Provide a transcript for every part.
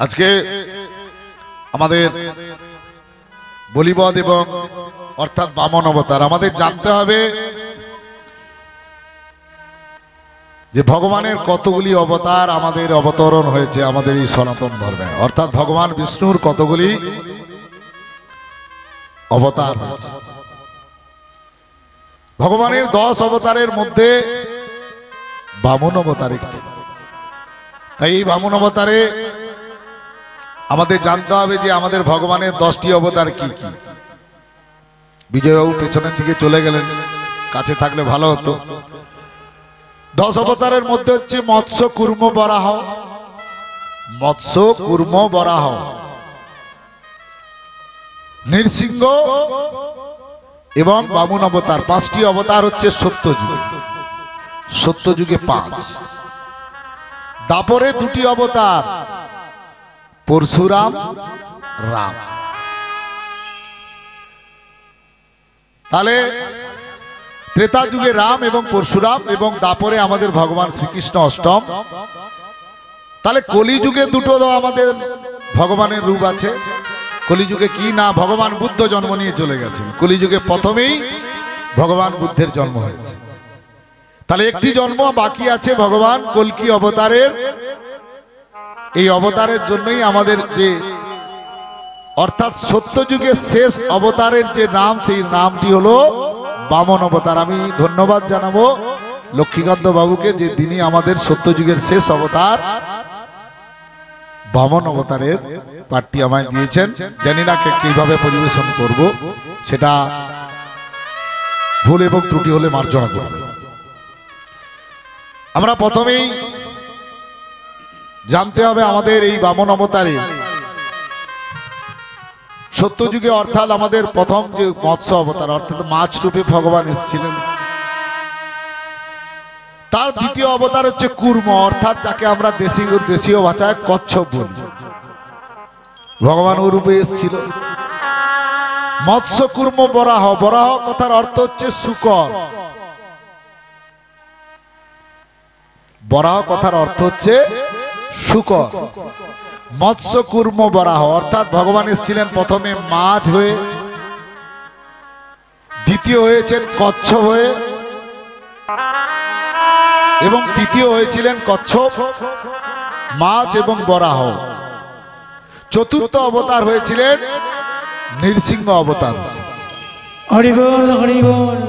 আজকে আমাদের বলিবদ এবং অর্থাৎ বামন অবতার আমাদের জানতে হবে যে ভগবানের কতগুলি অবতার আমাদের অবতরণ হয়েছে আমাদের এই সনাতন ধর্মে, অর্থাৎ ভগবান বিষ্ণুর কতগুলি অবতার হয়েছে। ভগবানের 10 অবতারের মধ্যে বামন অবতার একটি। তাই এই বামন অবতারে আমাদের জানতে হবে যে আমাদের ভগবানের 10টি অবতার কি কি। বিজয়বাবু পেছনের দিকে চলে গেলেন, কাছে থাকলে ভালো হতো। 10 অবতারের মধ্যে হচ্ছে মৎস্য কুর্ম বরাহ, মৎস্য কুর্ম বরাহ, নৃসিংহ এবং বামন অবতার। 5টি অবতার হচ্ছে সত্যযুগে, সত্যযুগে 5। দাপরে 2টি অবতার, পরশুরাম, রাম। তাহলে ত্রেতা যুগে রাম এবং পরশুরাম এবং দাপরে আমাদের ভগবান শ্রীকৃষ্ণ অষ্টম। তাহলে কলিযুগে 2টো আমাদের ভগবানের রূপ আছে। কলিযুগে কি না, ভগবান বুদ্ধ জন্ম নিয়ে চলে গেছেন। কলিযুগে প্রথমেই ভগবান বুদ্ধের জন্ম হয়েছে। তাহলে একটি জন্ম বাকি আছে ভগবান কল্কি অবতারের। এই অবতারের জন্যই আমাদের যে অর্থাৎ সত্যযুগের শেষ অবতারের যে নাম, সেই নামটি হলো বামন অবতার। আমি ধন্যবাদ জানাবো লক্ষ্মীকান্ত বাবুকে যে তিনি আমাদের সত্যযুগের শেষ অবতার বামন অবতারের পাঠটি আমায় দিয়েছেন। জানি না কিভাবে পরিবেশন করব, সেটা ভুল এবং ত্রুটি হলে মার্জনা করবে। আমরা প্রথমেই জানতে হবে আমাদের এই বামন অবতারে সত্যযুগে অর্থাৎ আমাদের প্রথম যে মৎস্য অবতার অর্থাৎ মাছ রূপে ভগবান এসেছিলেন, তার দ্বিতীয় অবতার হচ্ছে কুর্ম অর্থাৎ যাকে আমরা দেশীয় ভাষায় কচ্ছপ বলি। ভগবান ও রূপে এসেছিল। মৎস্য কুর্ম বরাহ, বরাহ কথার অর্থ হচ্ছে শুকর। বরাহ কথার অর্থ হচ্ছে শুকর। মৎস্য কুর্ম বরাহ অর্থাৎ ভগবান এসেছিলেন প্রথমে মাছ হয়ে, দ্বিতীয় হয়েছেন কচ্ছপ হয়ে এবং তৃতীয় হয়েছিলেন কচ্ছপ, মাছ এবং বরাহ। চতুর্থ অবতার হয়েছিলেন নৃসিংহ অবতার। হরি বল হরি বল।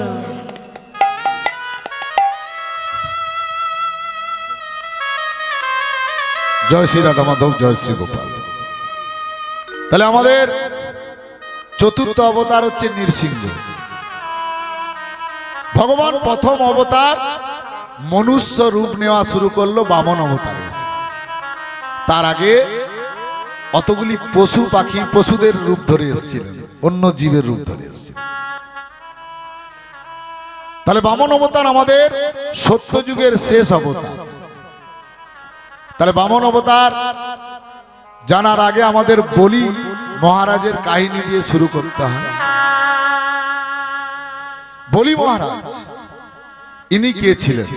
জয় শ্রী রাধা মাধব, জয় শ্রী গোপাল। তাহলে আমাদের চতুর্থ অবতার হচ্ছে নৃসিংহ। ভগবান প্রথম অবতার মনুষ্য রূপ নেওয়া শুরু করলো বামন অবতারে। তার আগে অতগুলি পশু পাখি পশুদের রূপ ধরে এসেছিলেন, অন্য জীবের রূপ ধরে এসেছিলেন। তাহলে বামন অবতার আমাদের সত্যযুগের শেষ অবতার। তাহলে বামন অবতার জানার আগে আমাদের বলি মহারাজের কাহিনী দিয়ে শুরু করতে হয়। বলি মহারাজ ইনি কে ছিলেন?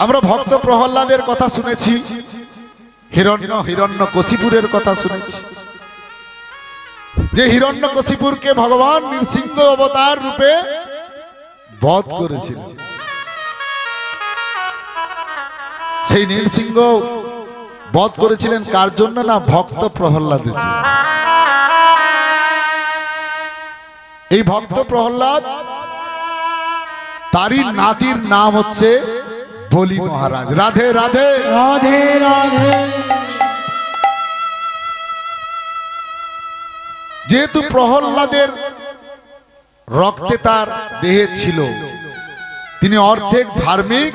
আমরা ভক্ত প্রহ্লাদের কথা শুনেছি, হিরণ্যকশিপুরের কথা শুনেছি যে হিরণ্যকশিপুরকে ভগবান নৃসিংহ অবতার রূপে বধ করেছিলেন। সেই নৃসিংহ বধ করেছিলেন কার জন্য? না, ভক্ত প্রহ্লাদের জন্য। এই ভক্ত প্রহ্লাদ, তারই নাতির নাম হচ্ছে বলি মহারাজ। রাধে রাধে রাধে রাধে। যেহেতু প্রহ্লাদের রক্তে তার দেহে ছিল, তিনি অর্ধেক ধার্মিক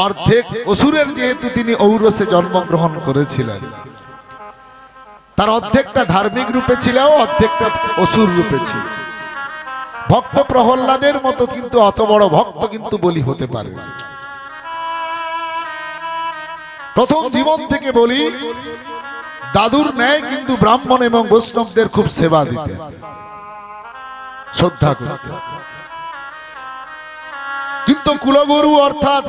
অর্ধেক অসুরের, যেহেতু তিনি ঔরসে জন্মগ্রহণ করেছিলেন, তার অর্ধেকটা ধার্মিক রূপে ছিল, অর্ধেকটা অসুর রূপে ছিল। ভক্ত প্রহ্লাদের মতো কিন্তু অত বড় ভক্ত কিন্তু বলি হতে পারে। প্রথম জীবন থেকে বলি দাদুর ন্যায় কিন্তু ব্রাহ্মণ এবং বৈষ্ণবদের খুব সেবা দিতেন, শ্রদ্ধা করতেন। কিন্তু কুলগুরু অর্থাৎ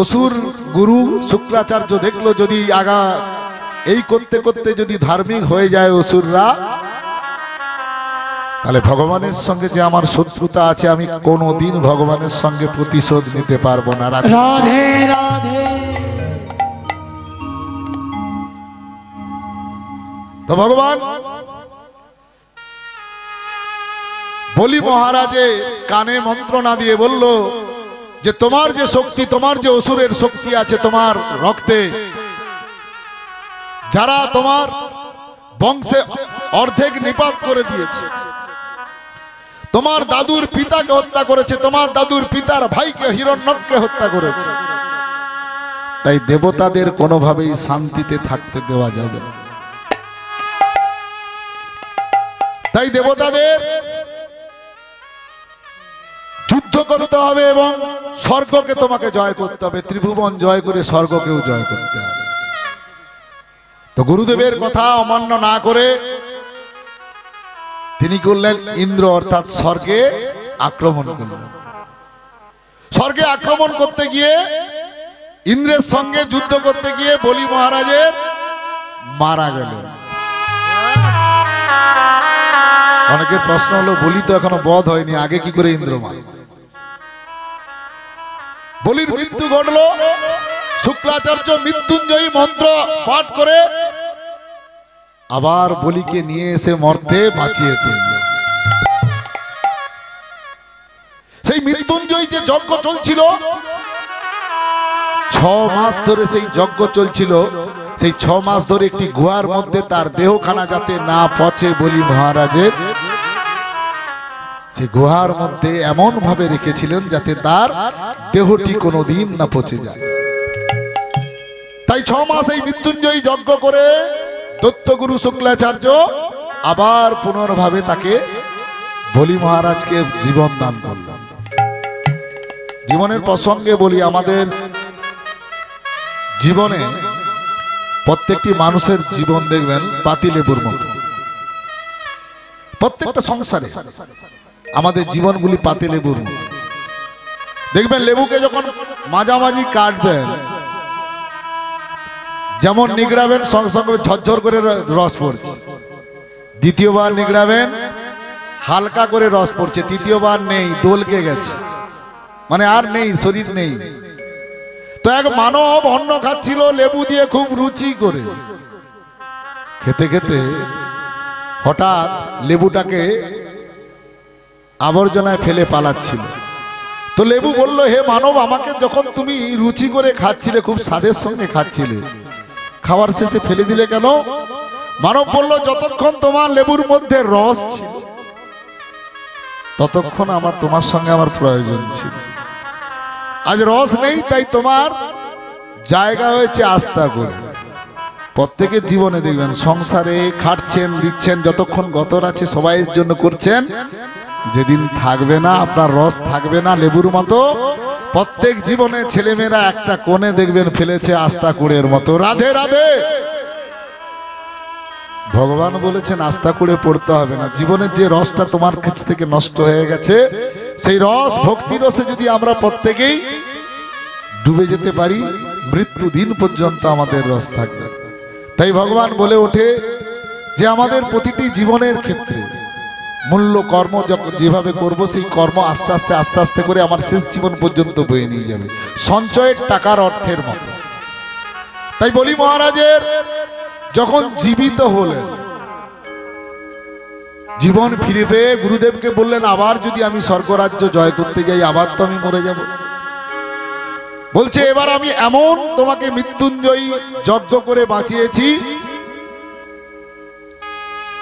অসুর গুরু শুক্রাচার্য দেখলো যদি এই করতে করতে যদি ধার্মিক হয়ে যায় অসুররা, তাহলে ভগবানের সঙ্গে যে আমার শত্রুতা আছে আমি কোনোদিন ভগবানের সঙ্গে প্রতিশোধ নিতে পারবো না। রাধে রাধে। তো ভগবান বলি মহারাজে কানে মন্ত্রণা দিয়ে বলল যে তোমার যে শক্তি, তোমার যে অসুরের শক্তি আছে তোমার রক্তে, যারা তোমার বংশে অর্ধেক নিপাত করে দিয়েছে, তোমার দাদুর পিতাকে হত্যা করেছে, তোমার দাদুর পিতার ভাইকে হিরণ্যককে হত্যা করেছে, তাই দেবতাদের কোনোভাবেই শান্তিতে থাকতে দেওয়া যাবে না। তাই দেবতাদের যুদ্ধ করতে হবে এবং স্বর্গকে তোমাকে জয় করতে হবে, ত্রিভুবন জয় করে স্বর্গকেও জয় করতে হবে। তো গুরুদেবের কথা অমান্য না করে তিনি করলেন ইন্দ্র অর্থাৎ স্বর্গে আক্রমণ করলেন। স্বর্গে আক্রমণ করতে গিয়ে ইন্দ্রের সঙ্গে যুদ্ধ করতে গিয়ে বলি মহারাজের মারা গেলেন। অনেকের প্রশ্ন হলো বলি তো এখনো বধ হয়নি, আগে কি করে ইন্দ্র মারল? বলির মৃত্যু ঘটলো, শুক্রাচার্য মৃত্যুঞ্জয়ী মন্ত্র পাঠ করে আবার বলিকে নিয়ে এসে মর্তে বাঁচিয়ে তুলল। সেই মৃত্যুঞ্জয়ী যে যজ্ঞ চলছিল 6 মাস ধরে, সেই যজ্ঞ চলছিল, সেই 6 মাস ধরে একটি গুহার মধ্যে তার দেহখানা যাতে না পচে বলি মহারাজের, সেই গুহার মধ্যে এমন ভাবে রেখেছিলেন যাতে তার দেহটি কোনোদিন না পচে যায়। তাই 6 মাস এই মৃত্যুঞ্জয়ী যজ্ঞ করে দত্তগুরু শুক্লাচার্য আবার পুনর্ভাবে তাকে বলি মহারাজকে জীবন দান করলেন। জীবনের প্রসঙ্গে বলি, আমাদের জীবনে প্রত্যেকটি মানুষের জীবন দেখবেন পাতিলেবুর মতো। প্রত্যেকটা সংসারে আমাদের জীবনগুলি পাতিলেবুর মতো। দেখবেন লেবুকে যখন মাঝামাঝি কাটবেন, যেমন নিগড়াবেন সঙ্গে সঙ্গে ঝরঝর করে রস পড়ছে, দ্বিতীয়বার নিগড়াবেন হালকা করে রস পড়ছে, তৃতীয়বার নেই, দোলকে গেছে, মানে আর নেই, শরীর নেই। তো এক মানব অন্ন খাচ্ছিল লেবু দিয়ে খুব রুচি করে, খেতে খেতে হঠাৎ লেবুটাকে আবর্জনায় ফেলে পালাচ্ছিল। তো লেবু বলল, হে মানব, আমাকে যখন তুমি রুচি করে খাচ্ছিলে, খুব স্বাদের সঙ্গে খাচ্ছিলে, খাবার শেষে ফেলে দিলে কেন? মানব বলল, যতক্ষণ তোমার লেবুর মধ্যে রস ছিল ততক্ষণ আমার তোমার সঙ্গে আমার প্রয়োজন ছিল। আজ রস নেই, তাই তোমার জায়গা হয়েছে আস্থা করে। প্রত্যেকের জীবনে দেখবেন সংসারে খাটছেন, দিচ্ছেন, যতক্ষণ গতর আছে সবাইয়ের জন্য করছেন, যেদিন থাকবে না, আপনার রস থাকবে না লেবুর মতো, প্রত্যেক জীবনে ছেলেমেয়েরা একটা কোণে দেখবেন ফেলেছে আস্থা কুড়ের মতো। রাধে রাধে। ভগবান বলেছেন আস্থা কুড়ে পড়তে হবে না, জীবনের যে রসটা তোমার কাছ থেকে নষ্ট হয়ে গেছে, সেই রস ভক্তি রসে যদি আমরা প্রত্যেকেই ডুবে যেতে পারি, মৃত্যু দিন পর্যন্ত আমাদের রস থাকবে। তাই ভগবান বলে ওঠে যে আমাদের প্রতিটি জীবনের ক্ষেত্রে মূল্য কর্ম যেভাবে করব, সেই কর্ম আস্তে আস্তে আস্তে আস্তে করে আমার শেষ জীবন পর্যন্ত বয়ে নিয়ে যাবে, সঞ্চয়ের টাকার অর্থের মতো। তাই বলি মহারাজের যখন জীবিত হলেন, জীবন ফিরে পেয়ে গুরুদেবকে বললেন, আবার যদি আমি স্বর্গরাজ্য জয় করতে যাই, আবার তো আমি মরে যাব। বলছে, এবার আমি এমন তোমাকে মৃত্যুঞ্জয়ী যজ্ঞ করে বাঁচিয়েছি,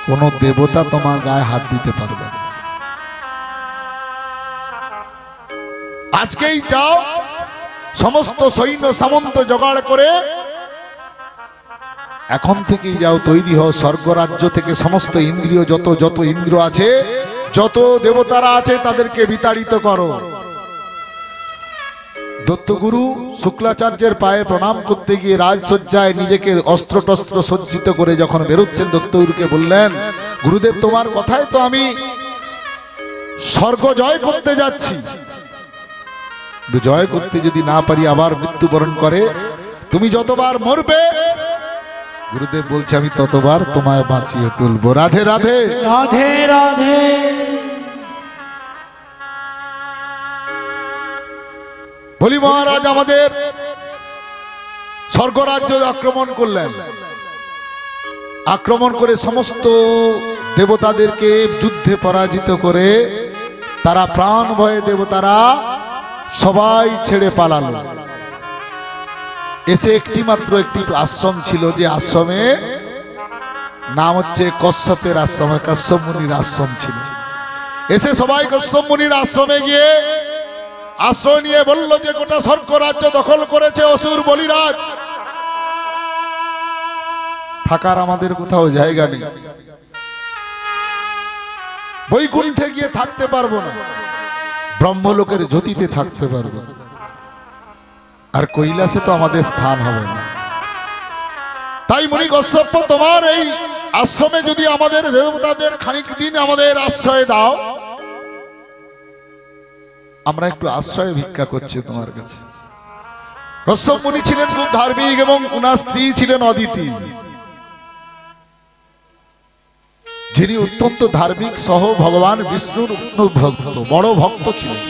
কোন দেবতা তোমার গায়ে হাত দিতে পারবে না। আজকেই যাও, সমস্ত সৈন্য সামন্ত জোগাড় করে এখন থেকেই যাও, তৈরি হও, স্বর্গরাজ্য থেকে সমস্ত ইন্দ্রিয়, যত ইন্দ্র আছে, যত দেবতারা আছে, তাদেরকে বিতাড়িত করো। দত্তগুরু শুক্লাচার্যের পায়ে প্রণাম করতে গিয়ে রাজসজ্জায় নিজেকে অস্ত্র টস্ত্র সজ্জিত করে যখন বেরোচ্ছেন, দত্তগুরুকে বললেন, গুরুদেব তোমার কথায় তো আমি স্বর্গ জয় করতে যাচ্ছি, জয় করতে যদি না পারি, আবার মৃত্যুবরণ করে তুমি যতবার মরবে গুরুদেব বলছে আমি ততবার তোমায় বাঁচিয়ে তুলবো। রাধে রাধে রাধে রাধে। বলি মহারাজ আমাদের স্বর্গরাজ্য আক্রমণ করলেন, আক্রমণ করে সমস্ত দেবতাদেরকে যুদ্ধে পরাজিত করে তারা প্রাণ ভয়ে দেবতারা সবাই ছেড়ে পালালো। এসে একটি মাত্র একটি আশ্রম ছিল, যে আশ্রমে নাম হচ্ছে কশ্যপের আশ্রম, কশ্যপ মুনির আশ্রম ছিল। এসে সবাই কশ্যপ মুনির আশ্রমে গিয়ে আশ্রয় নিয়ে বলল যে গোটা স্বর্গ রাজ্য দখল করেছে অসুর বলিরাজ, থাকার আমাদের কোথাও জায়গা নেই, বৈকুণ্ঠে গিয়ে থাকতে পারবো না, ব্রহ্মলোকের জ্যোতিতে থাকতে পারবো, আর কৈলাসে তো আমাদের স্থান হবে না। তাই মুনি কশ্যপ তোমার এই আশ্রমে যদি আমাদের দেবতাদের খানিক দিন আমাদের আশ্রয় দাও, আমরা একটু আশ্রয় ভিক্ষা করছি তোমার কাছে। কশ্যপ মুনি ছিলেন খুব ধার্মিক এবং ওনার স্ত্রী ছিলেন অদিতি, যিনি অত্যন্ত ধার্মিক সহ ভগবান বিষ্ণুর ভক্ত, বড় ভক্ত ছিলেন।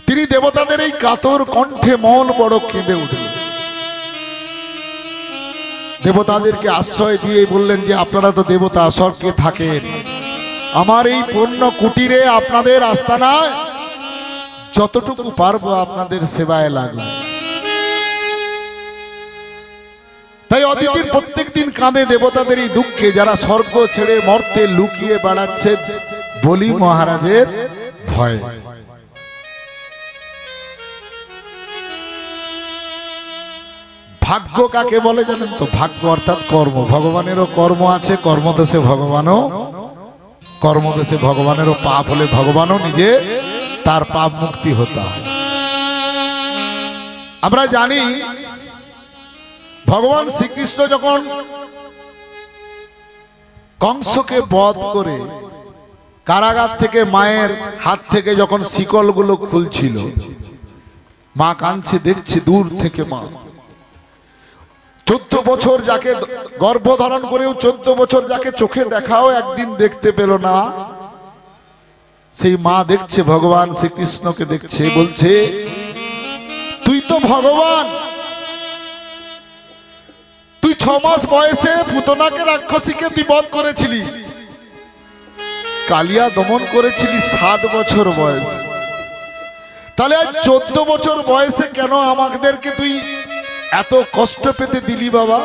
তিনি দেবতাদের এই কাতর কণ্ঠে মন বড় কেঁদে উঠলেন, দেবতাদেরকে আশ্রয় দিয়ে বললেন যে আপনারা তো দেবতা স্বর্গে থাকেন, আমার এই পূর্ণ কুটিরে আপনাদের আস্তানায় যতটুকু পারবো আপনাদের সেবায় লাগবে। তাই অদিতির প্রত্যেক দিন কাঁদে দেবতাদের এই দুঃখে, যারা স্বর্গ ছেড়ে মর্তে লুকিয়ে বেড়াচ্ছে বলি মহারাজের ভয়ে। ভাগ্য কাকে বলে জানেন তো? ভাগ্য অর্থাৎ কর্ম। ভগবানেরও কর্ম আছে, কর্মদেশে ভগবানও, কর্মদেশে ভগবানেরও পাপ হলে ভগবানও নিজে তার পাপ মুক্তি হতে হয়। আমরা জানি ভগবান শ্রীকৃষ্ণ যখন কংসকে বধ করে কারাগার থেকে মায়ের হাত থেকে যখন শিকলগুলো খুলছিল, মা কাঁদছে, দেখছে দূর থেকে মা। 14 বছর যাকে গর্ভধারণ করেও 14 বছর যাকে চোখে দেখাও একদিন দেখতে পেল না, সেই মা দেখছে ভগবান শ্রীকৃষ্ণকে, দেখছে, বলছে তুই তো ভগবান, তুই 6 মাস বয়সে পুতনাকে রাক্ষসীকে তুই বধ করেছিলি, কালিয়া দমন করেছিলি 7 বছর বয়সে, তাহলে আজ 14 বছর বয়সে কেন আমাদেরকে তুই এত কষ্ট পেতে দিলি বাবা?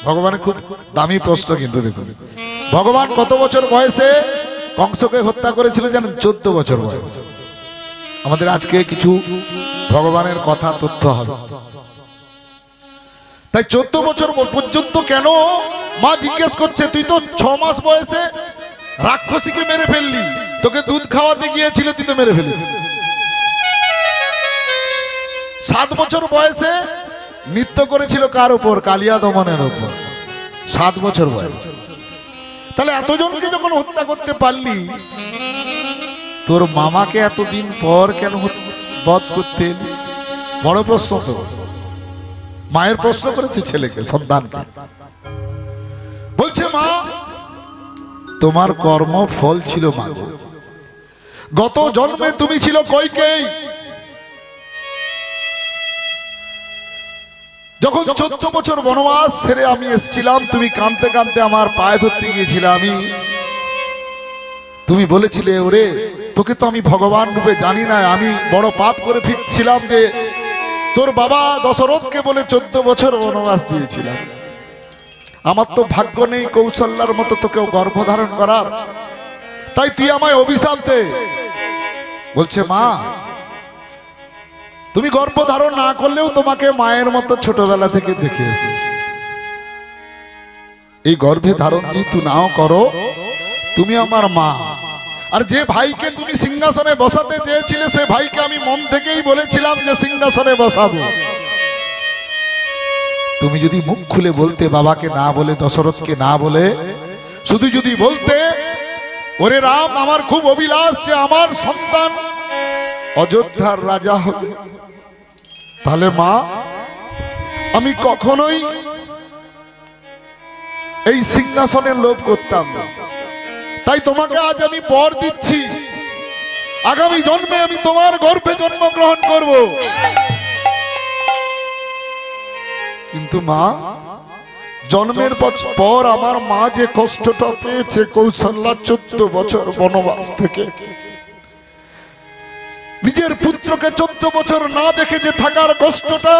ভগবানের খুব দামি প্রশ্ন কিন্তু দেখুন, ভগবান কত বছর বয়সে কংসকে হত্যা করেছিল জানেন? 14 বছর বয়সে। আমাদের আজকে কিছু ভগবানের কথা তথ্য হবে। তাই 14 বছর পর্যন্ত কেন মা জিজ্ঞেস করছে, তুই তো 6 মাস বয়সে রাক্ষসীকে মেরে ফেললি, তোকে দুধ খাওয়াতে গিয়েছিল, তুই তো মেরে ফেলেছিস। 7 বছর বয়সে নৃত্য করেছিল কার উপর? কালিয়া দমনের উপর, 7 বছর বয়সে। তাহলে এতজনকে যখন হত্যা করতে পারলি, তোর মামাকে এতদিন পর কেন বধ করতে এলি? বড় প্রশ্ন তো। মায়ের প্রশ্ন করেছে ছেলেকে, সন্তানকে, বলছে মা তোমার কর্ম ফল ছিল মা, গত জন্মে তুমি ছিল কইকেয়ী, যখন 14 বছর বনবাস ছেড়ে আমি এসেছিলাম, তুমি কাঁদতে কাঁদতে আমার পায়ে ধরতে গিয়েছিলে, তুমি বলেছিলে ওরে তোকে তো আমি ভগবান রূপে জানি না, আমি বড় পাপ করে ফিরছিলাম যে তোর বাবা দশরথকে বলে 14 বছর বনবাস দিয়েছিলাম, আমার তো ভাগ্য নেই কৌশল্যার মতো তোকেও গর্ভধারণ করার, তাই তুই আমায় অভিশাপ দে। বলছে মা তুমি গর্ভধারণ না করলেও তোমাকে মায়ের মতো ছোটবেলা থেকে দেখে এসেছি, এই গর্ভে ধারণ যেহেতু নাও করো, তুমি আমার মা। আর যে ভাইকে তুমি সিংহাসনে বসাতে চেয়েছিলে, সে ভাইকে আমি মন থেকেই বলেছিলাম যে সিংহাসনে বসাবো। তুমি যদি মুখ খুলে বলতে, বাবাকে না বলে, দশরথকে না বলে, শুধু যদি বলতে ওরে রাম আমার খুব অভিলাষ যে আমার সন্তান অযোধ্যার রাজা হবে, তাহলে মা আমি কখনোই এই সিংহাসনের লোভ করতাম না। তাই তোমাকে আজ আমি বর দিচ্ছি, আগামী জন্মে আমি তোমার গর্ভে জন্মগ্রহণ করব। কিন্তু মা, জন্মের পর আমার মা যে কষ্টটা পেয়েছে কৌশল্যা 14 বছর বনবাস থেকে, নিজের পুত্রকে 14 বছর না দেখে যে থাকার কষ্টটা,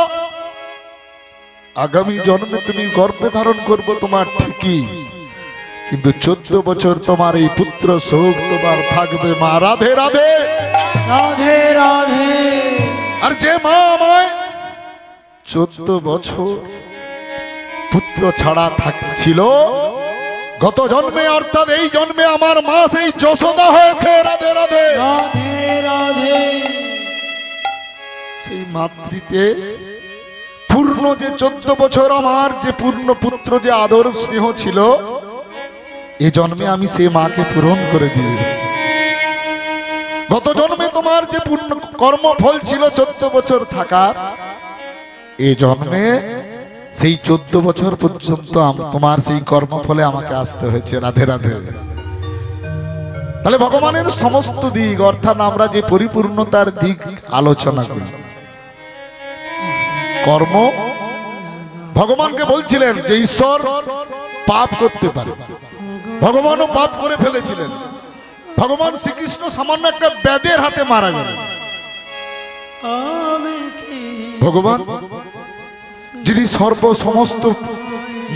আগামী জন্মে তুমি গর্ভে ধারণ করবো তোমার ঠিকই, কিন্তু 14 বছর তোমার এই পুত্র শোক তোমার থাকবে মা। রাধে রাধে রাধে রাধে। আর যে মা আমায় 14 বছর পুত্র ছাড়া থাকছিল, গত জন্মে অর্থাৎ এই জন্মে আমার মা সেই যশোদা হয়েছে। রাধে রাধে রাধে রাধে। সেই মাতৃতে পূর্ণ যে 14 বছর আমার যে পূর্ণ পুত্র যে আদর স্নেহ ছিল, এ জন্মে আমি সেই মাকে পূরণ করে দিয়েছি। গত জন্মে তোমার যে পূর্ণ কর্মফল ছিল 14 বছর থাকার, এ জন্মে সেই 14 বছর পর্যন্ত তোমার সেই কর্মফলে আমাকে আসতে হয়েছে। রাধে রাধে। তাহলে ভগবানের সমস্ত দিক, অর্থাৎ আমরা যে পরিপূর্ণতার দিক আলোচনা করি, কর্ম, ভগবানকে বলছিলেন যে ঈশ্বর পাপ করতে পারে, ভগবানও পাপ করে ফেলেছিলেন। ভগবান শ্রীকৃষ্ণ সামান্য একটা ব্যাধের হাতে মারা গেলেন। ভগবান যিনি সমস্ত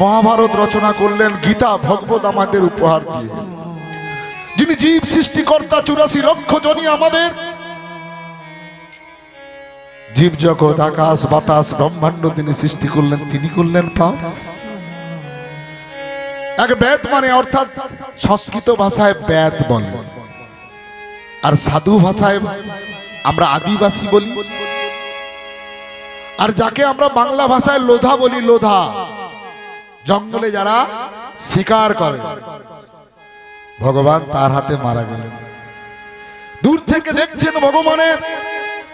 মহাভারত রচনা করলেন, গীতা ভগবত আমাদের উপহার দিয়ে, যিনি জীব সৃষ্টিকর্তা, 84 লক্ষ জনই আমাদের জীব জগৎ, আকাশ বাতাস ব্রহ্মাণ্ড তিনি সৃষ্টি করলেন, তিনি করলেন পাপ। এক বেদ মানে অর্থাৎ সংস্কৃত ভাষায় বেদ বলে, আর সাধু ভাষায় আমরা আদিবাসী বলি, আর যাকে আমরা বাংলা ভাষায় লোধা বলি। লোধা জঙ্গলে যারা শিকার করে, ভগবান তার হাতে মারা গেলেন। দূর থেকে দেখছেন ভগবানের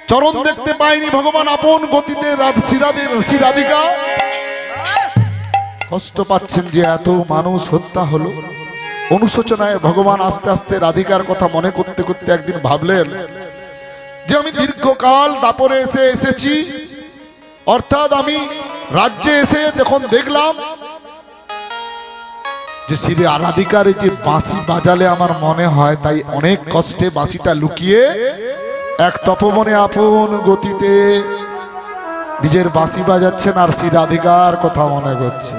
চরণ দেখতে পাইনি, ভগবান আপন গতিতে শ্রীরাধিকা কষ্ট পাচ্ছেন যে এত মানুষ হত্যা হলো। অনুশোচনায় ভগবান আস্তে আস্তে রাধিকার কথা মনে করতে করতে একদিন ভাবলেন যে আমি দীর্ঘকাল দাপরে এসেছি, অর্থাৎ আমি রাজ্যে এসে যখন দেখলাম যে শ্রী রাধিকার যে বাঁশি বাজালে আমার মনে হয়, তাই অনেক কষ্টে বাঁশিটা লুকিয়ে এক তপবনে আপন গতিতে নিজের বাঁশি বাজাচ্ছেন আর শ্রী রাধিকার কথা মনে করছে।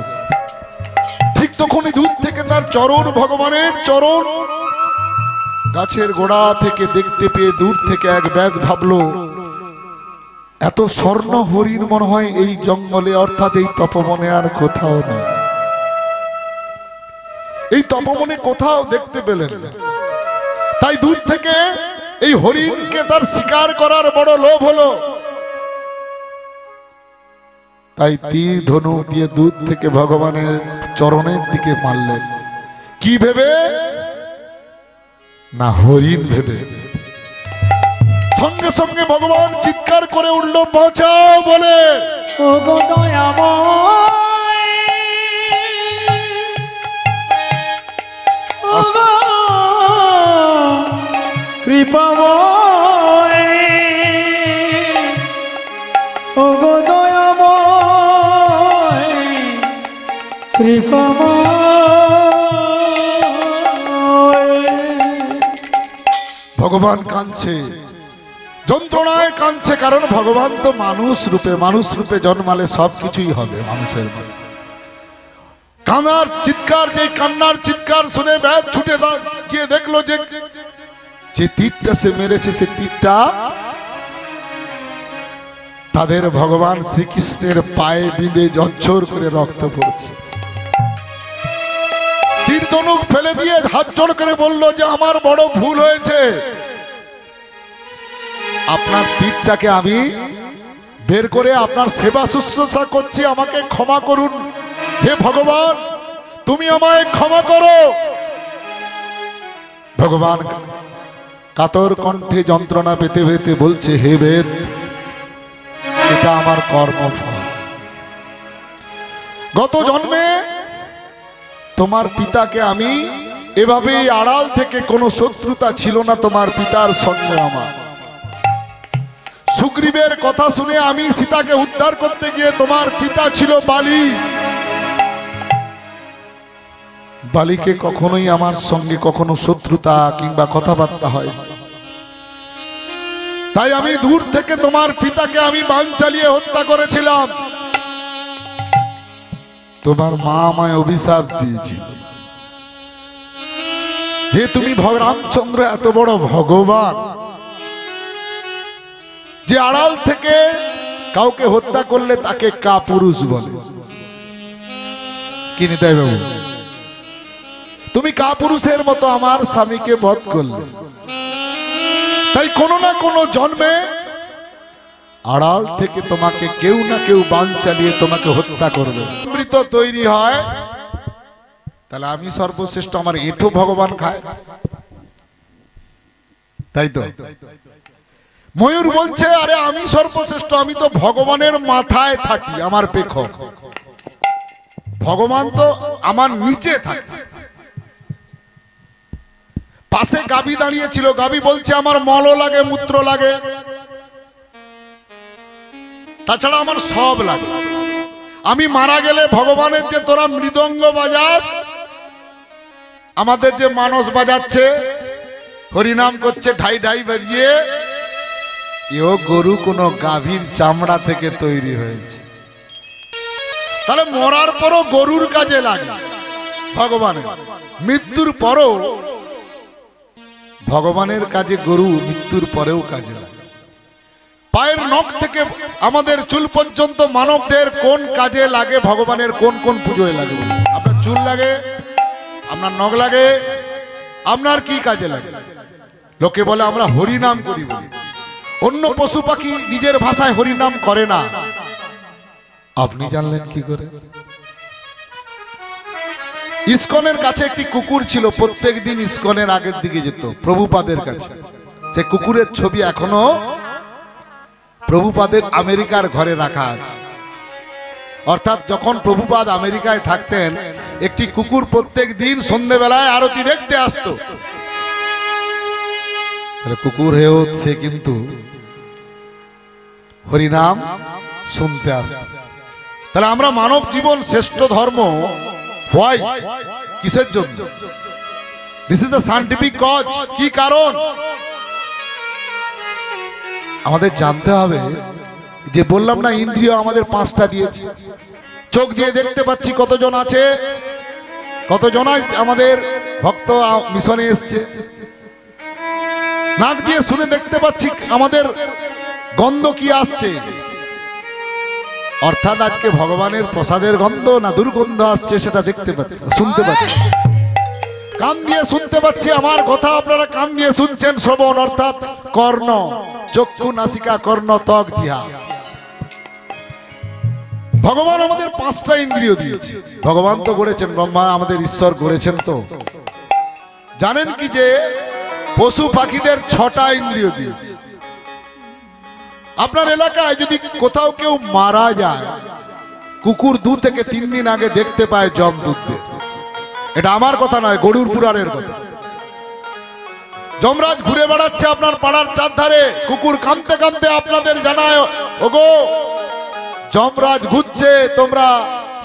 ঠিক তখনই দূর থেকে তার চরণ, ভগবানের চরণ গাছের গোড়া থেকে দেখতে পেয়ে দূর থেকে এক ব্যাধ ভাবলো এত স্বর্ণ হরিণ মনে হয় এই জঙ্গলে, অর্থাৎ এই তপবনে আর কোথাও নেই। এই তপবনে কোথাও দেখতে পেলেন না, তাই দূর থেকে এই হরিণকে তার শিকার করার বড় লোভ হলো। তাই তীর ধনুক দিয়ে দূর থেকে ভগবানের চরণের দিকে মারলেন। কি ভেবে? না হরিণ ভেবে। সঙ্গে সঙ্গে ভগবান চিৎকার করে উঠল, বাঁচাও বলে। ও গো দয়াময়, ও গো কৃপাময়, ও গো দয়াময় কৃপাময়। ভগবান কাঁদছে, যন্ত্রণায় কাঁদছে, কারণ ভগবান তো মানুষ রূপে জন্মালে সবকিছুই হবে মানুষের। কান্নার চিৎকার, যে কান্নার চিৎকার শুনে ব্যাধ ছুটে গিয়ে দেখলো যে তীরটা সে মেরেছে, সে তীরটা তাদের ভগবান শ্রীকৃষ্ণের পায়ে বিঁধে ঝরঝর করে রক্ত পড়ছে। তীর ধনুক ফেলে দিয়ে হাত জোড় করে বলল যে আমার বড় ভুল হয়েছে, আপনার তীরটাকে আমি বের করে আপনার সেবা শুশ্রূষা করছি, আমাকে ক্ষমা করুন। হে ভগবান, তুমি আমায় ক্ষমা করো। ভগবান কাতর কণ্ঠে যন্ত্রণা পেতে পেতে বলছে, হে বেদ, এটা আমার কর্মফল। গত জন্মে তোমার পিতাকে আমি এভাবেই আড়াল থেকে কোনো শত্রুতা ছিল না তোমার পিতার সঙ্গে আমার। সুগ্রীবের কথা শুনে আমি সীতাকে উদ্ধার করতে গিয়ে তোমার পিতা ছিল বালি। বালিকে কখনোই আমার সঙ্গে কখনো শত্রুতা কিংবা কথাবার্তা হয়, তাই আমি দূর থেকে তোমার পিতাকে আমি বাণ চালিয়ে হত্যা করেছিলাম। তোমার মা আমায় অভিশাপ দিয়েছিল যে তুমি রামচন্দ্র এত বড় ভগবান যে আড়াল থেকে কাউকে হত্যা করলে তাকে কাপুরুষ বলে। কি নিতাই বাবু, তুমি কাপুরুষের মতো আমার স্বামীকে বধ করলে, তাই কোনো না কোনো জন্মে আড়াল থেকে তোমাকে কেউ না কেউ বাণ চালিয়ে তোমাকে হত্যা করবে। অমৃত তৈরি হয়, তাহলে আমি সর্বশ্রেষ্ঠ, আমার এঁঠো ভগবান খায়, তাই তো? ময়ূর বলছে আরে আমি সর্বশ্রেষ্ঠ, আমি তো ভগবানের মাথায় থাকি, আমার পেখম, ভগবান তো আমার নিচে থাকে। পাশে গাবি দাঁড়িয়ে ছিল, গাবি বলছে আমার মলও লাগে, মূত্র লাগে, তাছাড়া আমার সব লাগে। আমি মারা গেলে ভগবানের যে তোরা মৃদঙ্গ বাজাস, আমাদের যে মানস বাজাচ্ছে, হরিনাম করছে ঢাই ঢাই বাজিয়ে, এও গরু কোন গাভীর চামড়া থেকে তৈরি হয়েছে। তাহলে মরার পরও গরুর কাজে লাগে ভগবানের, মৃত্যুর পরও ভগবানের কাজে গরু মৃত্যুর পরেও কাজে লাগে। পায়ের নখ থেকে আমাদের চুল পর্যন্ত মানবদের কোন কাজে লাগে, ভগবানের কোন কোন পুজোয় লাগে? আপনার চুল লাগে, আপনার নখ লাগে, আপনার কি কাজে লাগে? লোকে বলে আমরা হরিনাম করি বলি, অন্য পশু পাখি নিজের ভাষায় হরিনাম করে না। আপনি জানলেন কি করে? ইস্কনের কাছে একটি কুকুর ছিল, প্রত্যেক দিন ইস্কনের আগের দিকে যেত প্রভুপাদের কাছে। সে কুকুরের ছবি এখনো প্রভুপাদের আমেরিকার ঘরে রাখা আছে। অর্থাৎ যখন প্রভুপাদ আমেরিকায় থাকতেন, একটি কুকুর প্রত্যেক দিন সন্ধ্যেবেলায় আরতি দেখতে আসতো। কুকুর হেও সে কিন্তু হরিনাম শুনতে আসতো। তাহলে আমরা মানব জীবন শ্রেষ্ঠ ধর্ম হয় কিসের জন্য? This is the scientific cause. কি কারণ আমাদের জানতে হবে। যে বললাম না, ইন্দ্রিয় আমাদের পাঁচটা দিয়েছে। চোখ দিয়ে দেখতে পাচ্ছি কতজন আছে, কতজন আমাদের ভক্ত মিশনে এসছে। নাক দিয়ে শুনে দেখতে পাচ্ছি আমাদের গন্ধ কি আসছে, অর্থাৎ আজকে ভগবানের প্রসাদের গন্ধ না দুর্গন্ধ আসছে সেটা দেখতে পাচ্ছি, শুনতে পাচ্ছি। কান দিয়ে শুনতে পাচ্ছি আমার কথা, আপনারা কান দিয়ে শুনছেন, শ্রবণ অর্থাৎ কর্ণ, চক্ষু, নাসিকা, কর্ণ, ত্বক, জিহ্বা। ভগবান আমাদের পাঁচটা ইন্দ্রিয় দিয়েছে। ভগবান তো গড়েছেন, ব্রহ্মা আমাদের ঈশ্বর গড়েছেন। তো জানেন কি যে পশু পাখিদের 6টা ইন্দ্রিয় দিয়েছে। আপনার এলাকায় যদি কোথাও কেউ মারা যায়, কুকুর 2 থেকে 3 দিন আগে দেখতে পায় যমদূতদের। এটা আমার কথা নয়, গরুর পুরাণের কথা। যমরাজ ঘুরে বেড়াচ্ছে আপনার পাড়ার চারধারে, কুকুর কাঁদতে কাঁদতে আপনাদের জানায়, ওগো যমরাজ ঘুরছে, তোমরা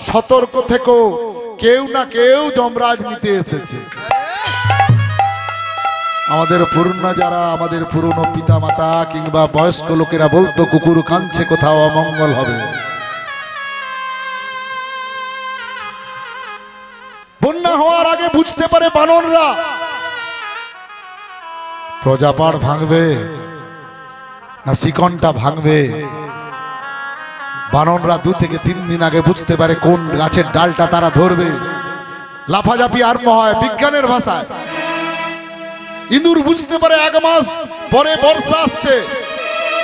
সতর্ক থেকো, কেউ না কেউ যমরাজ নিতে এসেছে। আমাদের পুরনো যারা, আমাদের পুরনো পিতা মাতা কিংবা বয়স্ক লোকেরা বলতো কুকুর কাঁদছে, কোথাও অমঙ্গল হবে। বন্যা হওয়ার আগে বুঝতে পারে বানররা প্রজাপাড় ভাঙবে না শিকনটা ভাঙবে। বানররা 2 থেকে 3 দিন আগে বুঝতে পারে কোন গাছের ডালটা তারা ধরবে। লাফাঝাপি আরম্ভ হয় বিজ্ঞানের ভাষায়। ইঁদুর বুঝতে পারে 1 মাস পরে বর্ষা আসছে,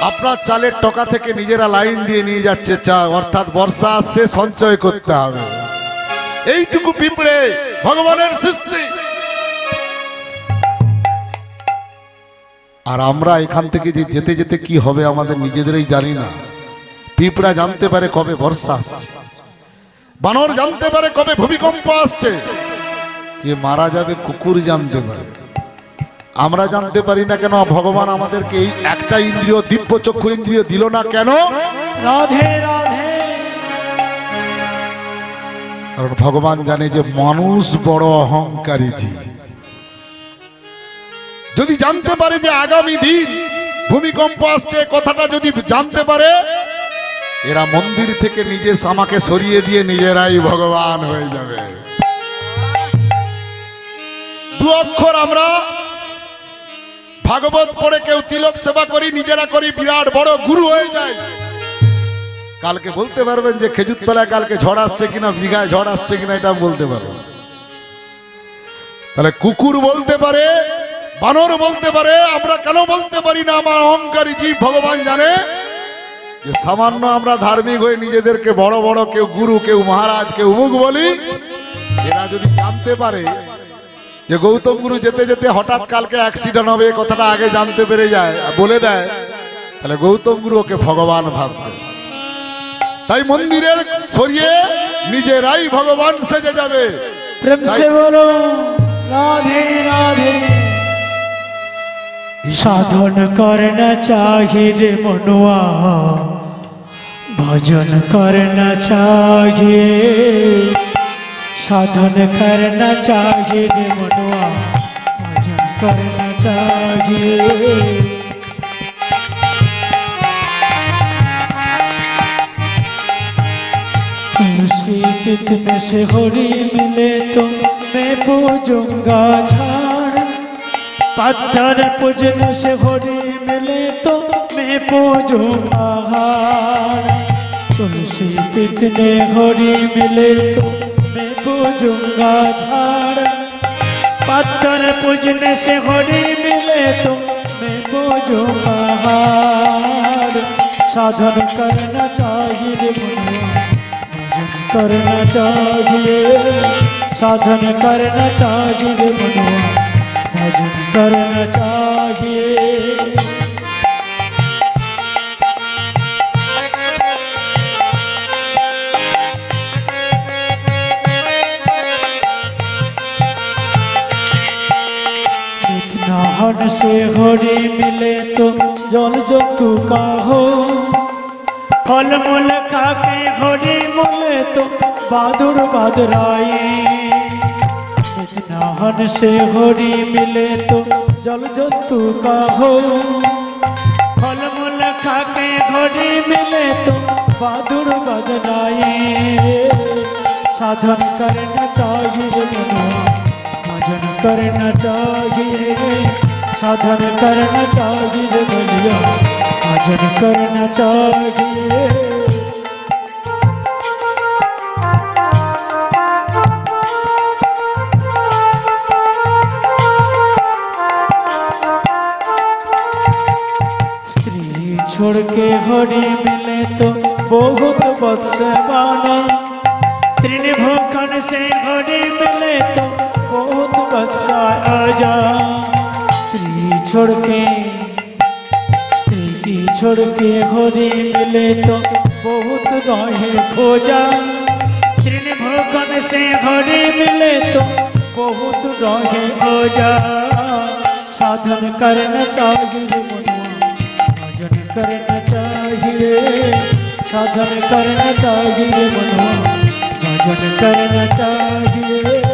আপনার চালের টকা থেকে নিজেরা লাইন দিয়ে নিয়ে যাচ্ছে চা, অর্থাৎ বর্ষা আসছে, সঞ্চয় করতে হবে। এইটুকু পিঁপড়ে ভগবানের সৃষ্টি। আর আমরা এখান থেকে যে যেতে যেতে কি হবে আমাদের নিজেদেরই জানি না। পিঁপড়া জানতে পারে কবে বর্ষা আসছে, বানর জানতে পারে কবে ভূমিকম্প আসছে, কে মারা যাবে কুকুর জানতে পারে, আমরা জানতে পারি না কেন? ভগবান আমাদেরকে এই একটা ইন্দ্রিয়, দিব্য চক্ষু ইন্দ্রিয় দিল না কেন? রাধে রাধে। কারণ ভগবান জানে যে মানুষ বড় অহংকারী জীব। যদি জানতে পারে যে আগামী দিন ভূমিকম্প আসছে, কথাটা যদি জানতে পারে, এরা মন্দির থেকে নিজের আমাকে সরিয়ে দিয়ে নিজেরাই ভগবান হয়ে যাবে। দু অক্ষর আমরা ভাগবত পড়ে কেউ তিলক সেবা করি, নিজেরা করি, বিরাট বড় গুরু হয়ে যায়। কালকে বলতে পারবেন যে খেজুরতলায় কালকে ঝড় আসছে কিনা, দীঘায় ঝড় আসছে কিনা, এটা বলতে পারবেন। তাহলে কুকুর বলতে পারে, বানর বলতে পারে, আমরা কেন বলতে পারি না? আমার অহংকারী জীব ভগবান জানে যে সামান্য আমরা ধার্মিক হয়ে নিজেদেরকে বড় বড়, কেউ গুরু, কেউ মহারাজ, কেউ মুখ বলি। এরা যদি জানতে পারে যে গৌতম গুরু যেতে যেতে হঠাৎ কালকে অ্যাক্সিডেন্ট হবে, এই কথাটা আগে জানতে পেরে যায়, বলে দেয়, তাহলে গৌতম গুরু ওকে ভগবান ভাববে। তাই মন্দিরের সরিয়ে নিজেরাই ভগবান সেজে যাবে। প্রেম সে বলো রাধে রাধে। সাধন করনা চাহিए মনুয়া, ভজন করনা চাহিए। साधन करना चाहिए मनुआ, भजन करना चाहिए। तुलसी पित में से होरी मिले तो मैं पूजूंगा झाड़, पत्थर पूजने से होरी मिले तो मैं पूजूंगा हार। तुलसी पित ने होरी मिले तो मैं पूजूंगा झाड़, पत्थर पूजने से होरी मिले तो मैं पूजूंगा हार। साधन करना चाहिए मनुआ, भजन करना चाहिए। साधन करना चाहिए मनुआ, भजन करना चाहिए। नाहन से होरी मिले तो जल जंतु का हो, फल मूल खा के होरी मिले तो बहादुर बदराई। नाहन से होरी मिले तो जल जंतु का हो, फल मूल खा के होरी मिले तो बहादुर बदराई। साधन करना चाहिए मनुआ, भजन करना चाहिए। साधन करना चाहिए बलिया, भजन करना चाहिए। स्त्री छोड़ के होरी मिले तो बहुत बदसवाना, त्रिभुवन से होरी मिले तो बहुत बदसा आजा। स्त्री की छोड़ के होरी मिले तो बहुत रहे खोजा, त्रिभुवन से होरी मिले तो बहुत रहे ओजा। साधन करना चाहिए मनुआ, भजन करना चाहिए। साधन करना चाहिए मनुआ, भजन करना चाहिए।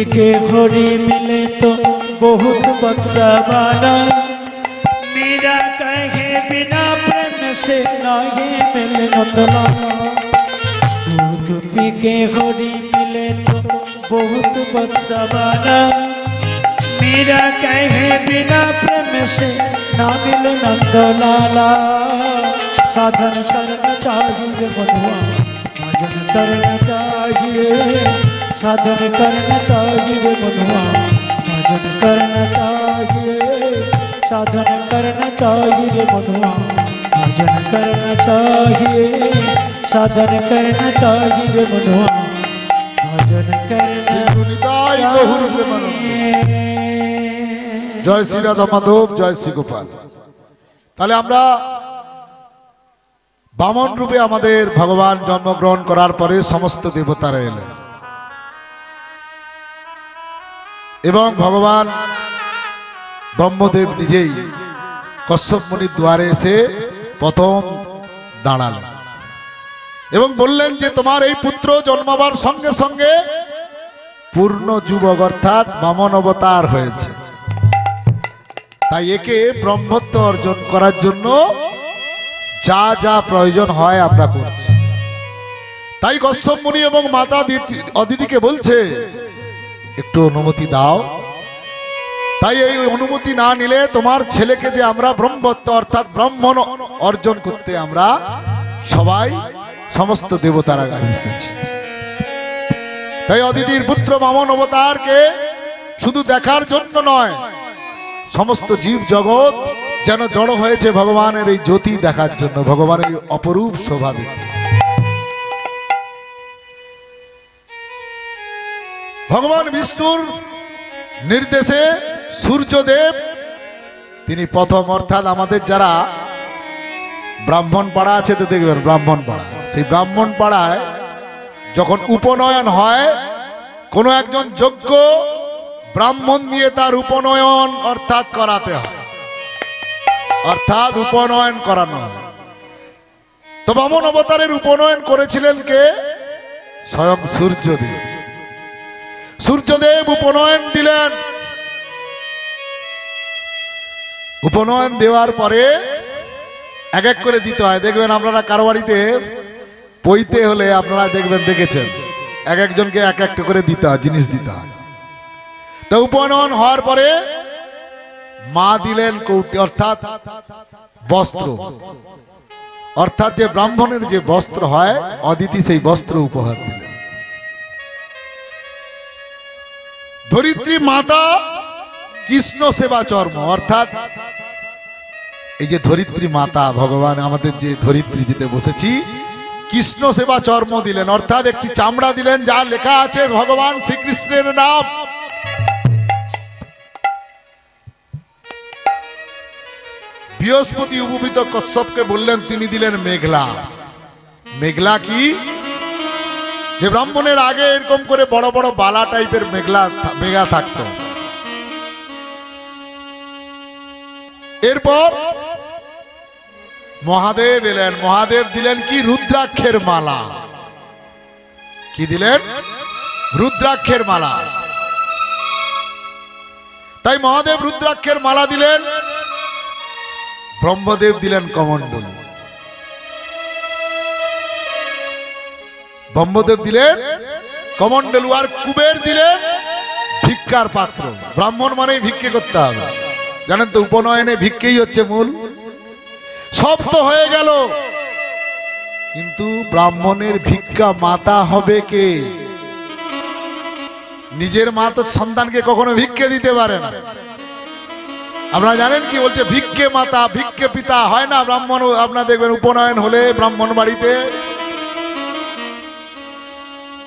के होरी मिले तो बहुत बदसवाना, मेरा कहे बिना प्रेम से नहीं मिले नंदलाला। दूध पी के होरी मिले तो बहुत बदसवाना, मेरा कहे बिना प्रेम से ना मिले नंदलाला। साधन करना चाहिए मनुआ, भजन करना चाहिए। साधन करना चाहिए मनुआ, भजन करना चाहिए। साधन करना चाहिए मनुआ, भजन करना चाहिए। साधन करना चाहिए मनुआ, भजन करना चाहिए। জয় শ্রী রাধা মাধব, জয় শ্রী গোপাল। তাহলে আমরা বামন রূপে আমাদের ভগবান জন্মগ্রহণ করার পরে সমস্ত দেবতারা এলেন এবং ভগবান ব্রহ্মদেব নিজেই কশ্যপ মুনির দ্বারে এসে প্রথম দাঁড়ালেন এবং বললেন যে তোমার এই পুত্র জন্মাবার সঙ্গে সঙ্গে পূর্ণ যুবক অর্থাৎ বামন অবতার হয়েছে, তাই একে ব্রহ্মত্ব অর্জন করার জন্য যা যা প্রয়োজন হয় আমরা করছি। তাই কশ্যপ মুনি এবং মাতা অদিতিকে বলছে একটু অনুমতি দাও। তাই এই অনুমতি না নিলে তোমার ছেলেকে যে আমরা ব্রহ্মত্ব অর্থাৎ ব্রাহ্মণ অর্জন করতে আমরা সবাই সমস্ত দেবতারা এসেছি। তাই অদিতির পুত্র বামন অবতারকে শুধু দেখার জন্য নয়, সমস্ত জীব জগৎ যেন জড়ো হয়েছে ভগবানের এই জ্যোতি দেখার জন্য, ভগবানের অপরূপ শোভা দেখতে। ভগবান বিষ্ণুর নির্দেশে সূর্যদেব তিনি প্রথম অর্থাৎ আমাদের যারা ব্রাহ্মণ পাড়া আছে তো দেখবেন ব্রাহ্মণ পাড়া, সেই ব্রাহ্মণ পাড়ায় যখন উপনয়ন হয় কোনো একজন যোগ্য ব্রাহ্মণ দিয়ে তার উপনয়ন অর্থাৎ করাতে হয়, অর্থাৎ উপনয়ন করানো হয়। তো বামন অবতারের উপনয়ন করেছিলেন কে? স্বয়ং সূর্যদেব। সূর্যদেব উপনয়ন দিলেন। উপনয়ন দেওয়ার পরে এক এক করে দিতে হয়। দেখবেন আপনারা কারো বাড়িতে পইতে হলে আপনারা দেখবেন দেখেছেন এক একজনকে এক একটা করে দিতে হয়, জিনিস দিতে হয়। তো উপনয়ন হওয়ার পরে মা দিলেন কৌটি অর্থাৎ বস্ত্র, অর্থাৎ যে ব্রাহ্মণের যে বস্ত্র হয় অদিতি সেই বস্ত্র উপহার দিলেন। ধরিত্রী মাতা কৃষ্ণ সেবা চর্ম অর্থাৎ এই যে ধরিত্রী মাতা ভগবান আমাদের যে ধরিত্রী যেতে বসেছি কৃষ্ণ সেবা চর্ম দিলেন, অর্থাৎ একটি চামড়া দিলেন যা লেখা আছে ভগবান শ্রীকৃষ্ণের নাম। বৃহস্পতি উপবিত কশ্যপকে বললেন, তিনি দিলেন মেঘলা। মেঘলা কি? যে ব্রাহ্মণের আগে এরকম করে বড় বড় বালা টাইপের মেঘা থাকতো। এরপর মহাদেব এলেন, মহাদেব দিলেন কি? রুদ্রাক্ষের মালা। কি দিলেন? রুদ্রাক্ষের মালা। তাই মহাদেব রুদ্রাক্ষের মালা দিলেন। ব্রহ্মদেব দিলেন কমণ্ডল। ব্রহ্মদেব দিলেন কমণ্ডলু, আর কুবের দিলেন ভিক্ষার পাত্র। ব্রাহ্মণ মানে ভিক্ষে করতে হবে, জানেন তো, উপনয়নে ভিক্ষেই হচ্ছে মূল। সব তো হয়ে গেল, কিন্তু ব্রাহ্মণের ভিক্ষা মাতা হবে কে? নিজের মা তো সন্তানকে কখনো ভিক্ষে দিতে পারে না। আপনারা জানেন কি বলছে? ভিক্ষে মাতা ভিক্ষে পিতা হয় না ব্রাহ্মণ। আপনারা দেখবেন উপনয়ন হলে ব্রাহ্মণ বাড়িতে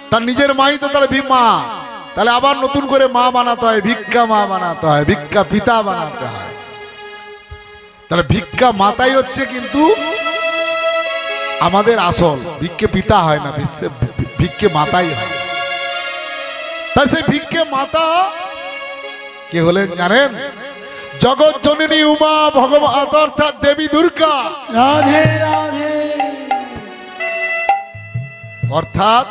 তার নিজের মাই তো তাহলে মা, তাহলে আবার নতুন করে মা বানাতে হয়, ভিক্ষা মা বানাতে হয়, ভিক্ষা পিতা বানাতে হয়। তাহলে ভিক্ষা মাতাই হচ্ছে কিন্তু আমাদের আসল, ভিক্ষে পিতা হয় না, ভিক্ষে মাতাই হয়। তাই সেই ভিক্ষে মাতা কে হলেন জানেন? জগৎ জননী উমা ভগবত অর্থাৎ দেবী দুর্গা। রাধে রাধে। অর্থাৎ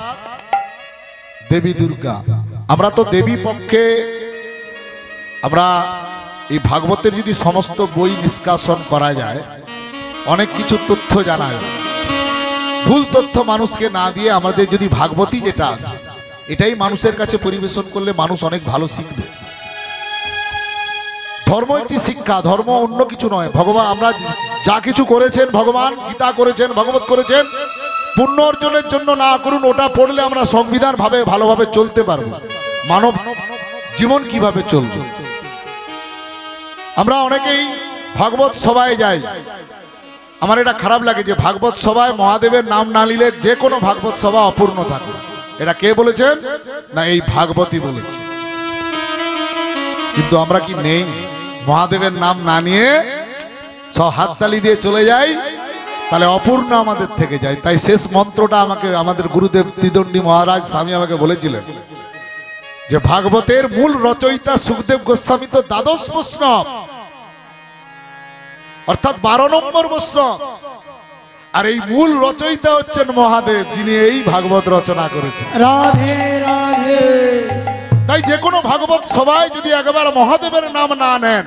দেবী দুর্গা। আমরা তো দেবী পক্ষে আমরা এই ভাগবতের যদি সমস্ত বই নিষ্কাশন করা যায় অনেক কিছু তথ্য জানা যায়। ভুল তথ্য মানুষকে না দিয়ে আমাদের যদি ভাগবতী যেটা আছে এটাই মানুষের কাছে পরিবেশন করলে মানুষ অনেক ভালো শিখবে। ধর্ম একটি শিক্ষা, ধর্ম অন্য কিছু নয়। ভগবান আমরা যা কিছু করেছেন, ভগবান গীতা করেছেন, ভগবত করেছেন, পুণ্য অর্জনের জন্য না করুন, ওটা পড়লে আমরা সংবিধান ভাবে ভালোভাবে চলতে পারবো। মানব জীবন কিভাবে চলবে। আমরা অনেকেই ভাগবত সভায় যাই, আমার এটা খারাপ লাগে যে ভাগবত সভায় মহাদেবের নাম না নিলে যে কোনো ভাগবত সভা অপূর্ণ থাকে। এটা কে বলেছেন? না এই ভাগবতী বলেছে। কিন্তু আমরা কি নেই? মহাদেবের নাম না নিয়ে সব হাততালি দিয়ে চলে যাই, তাহলে অপূর্ণ আমাদের থেকে যায়। তাই শেষ মন্ত্রটা আমাকে আমাদের গুরুদেব ত্রিদণ্ডী মহারাজ স্বামী আমাকে বলেছিলেন যে ভাগবতের মূল রচয়িতা সুখদেব গোস্বামী তো দ্বাদশ বৈষ্ণব, অর্থাৎ 12 নম্বর বৈষ্ণব, আর এই মূল রচয়িতা হচ্ছেন মহাদেব, যিনি এই ভাগবত রচনা করেছেন। রাধে রাধে। তাই যে কোনো ভাগবত সবাই যদি একবার মহাদেবের নাম না নেন,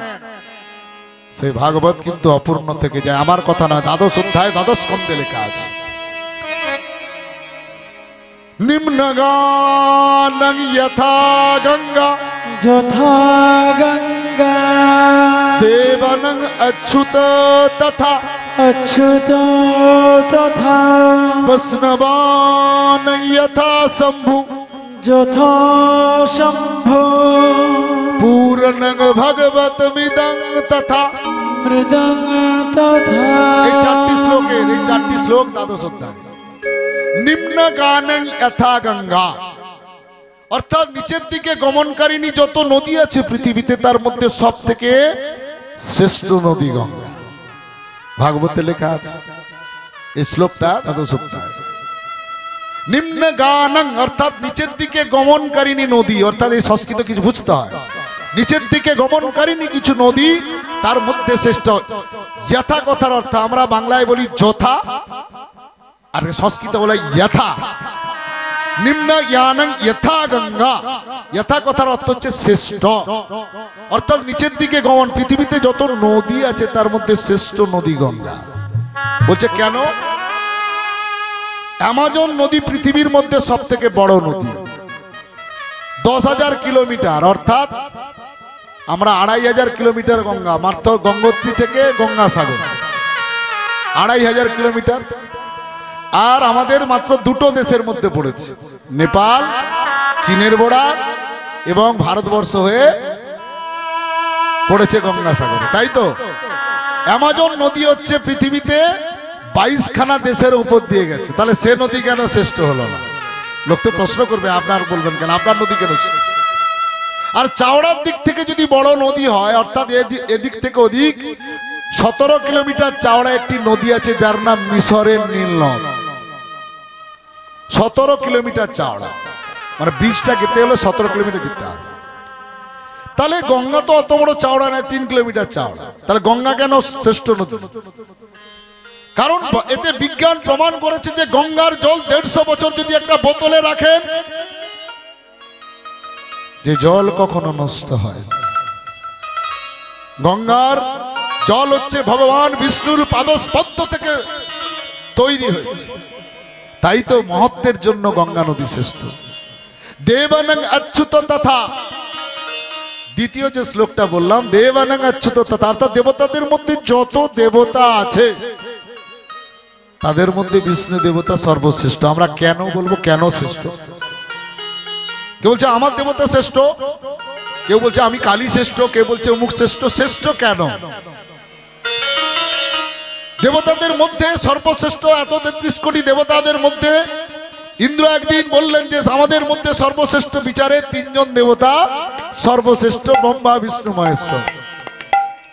সেই ভাগবত কিন্তু অপূর্ণ থেকে যায়। আমার কথা নয়, দ্বাদশ অধ্যায় দ্বাদশ স্কন্ধে লেখা আছে। নিম্নগানং যথা গঙ্গা যথা গঙ্গা দেবানং অচ্যুত তথা অচ্যুত তথা বৈষ্ণবানং যথা শম্ভু যথা শম্ভো পূর্ণং ভগবতমিদং তথা মৃদং তথা। এই 4টি শ্লোকের এই 4টি শ্লোক দ্বাদশ অধ্যায়। নিম্ন গানং যথা গঙ্গা, অর্থাৎ নিচের দিকে গমনকারিণী যত নদী আছে পৃথিবীতে, তার মধ্যে সব থেকে শ্রেষ্ঠ নদী গঙ্গা। ভাগবতে লেখা আছে এই শ্লোকটা দ্বাদশ অধ্যায়। নিম্ন গানং অর্থাৎ নিচের দিকে গমনকারিণী নদী, অর্থাৎ এই সংস্কৃত কিছু বুঝতে হয়। নিচের দিকে গমনকারিণী কিছু নদী, তার মধ্যে শ্রেষ্ঠ। যথা কথার অর্থ আমরা বাংলায় বলি যথা, আর সংস্কৃত বলে যথা। নিম্ন জ্ঞানং যথা গঙ্গা, যথা কথার অর্থ হচ্ছে শ্রেষ্ঠ, অর্থাৎ নিচের দিকে গমন। পৃথিবীতে যত নদী আছে তার মধ্যে শ্রেষ্ঠ নদী গঙ্গা। বলছে কেন? অ্যামাজন নদী পৃথিবীর মধ্যে সব থেকে বড় নদী, 10,000 কিলোমিটার, অর্থাৎ আমরা 2,500 কিলোমিটার গঙ্গা, মাত্র গঙ্গোত্রী থেকে গঙ্গাসাগর 2,500 কিলোমিটার। আর আমাদের মাত্র দুটো দেশের মধ্যে পড়েছে, নেপাল চীনের বর্ডার এবং ভারতবর্ষ হয়ে পড়েছে গঙ্গাসাগরে, তাই তো? অ্যামাজন নদী হচ্ছে পৃথিবীতে 22খানা দেশের উপর দিয়ে গেছে, তাহলে সে নদী কেন শ্রেষ্ঠ হলো না? লোক তো প্রশ্ন করবে, আপনার বলবেন কেন আপনার নদী কেন? আর চাওড়ার দিক থেকে যদি বড় নদী হয়, অর্থাৎ এদিক থেকে ওদিক 17 কিলোমিটার চাওড়া একটি নদী আছে যার নাম মিশরের নীল নদ। 17 কিলোমিটার চাওড়া, মানে ব্রিজটা যেতে হলে 17 কিলোমিটার যেতে হবে। তাহলে গঙ্গা তো অত বড় চাওড়া নয়, 3 কিলোমিটার চাওড়া, তাহলে গঙ্গা কেন শ্রেষ্ঠ নদী? কারণ এতে বিজ্ঞান প্রমাণ করেছে যে গঙ্গার জল 150 বছর যদি একটা বোতলে রাখেন, যে জল কখনো নষ্ট হয় না। গঙ্গার জল হচ্ছে ভগবান বিষ্ণুর পাদস্পর্শ থেকে তৈরি হয়েছে, তাই তো মহত্বের জন্য গঙ্গা নদী শ্রেষ্ঠ। দেবানং অচ্যুত তথা, দ্বিতীয় যে শ্লোকটা বললাম, দেবানং অচ্যুত তথা, অর্থাৎ দেবতাদের মধ্যে যত দেবতা আছে তাদের মধ্যে বিষ্ণু দেবতা সর্বশ্রেষ্ঠ। আমরা কেন বলবো কেন শ্রেষ্ঠ? কেউ বলছে আমার দেবতা শ্রেষ্ঠ, কেউ বলছে আমি কালী শ্রেষ্ঠ, কেউ বলছে অমুক শ্রেষ্ঠ। শ্রেষ্ঠ কেন? দেবতাদের মধ্যে সর্বশ্রেষ্ঠ এত 33 কোটি দেবতাদের মধ্যে ইন্দ্র একদিন বললেন যে আমাদের মধ্যে সর্বশ্রেষ্ঠ বিচারে 3 জন দেবতা সর্বশ্রেষ্ঠ, ব্রহ্মা বিষ্ণু মহেশ্বর।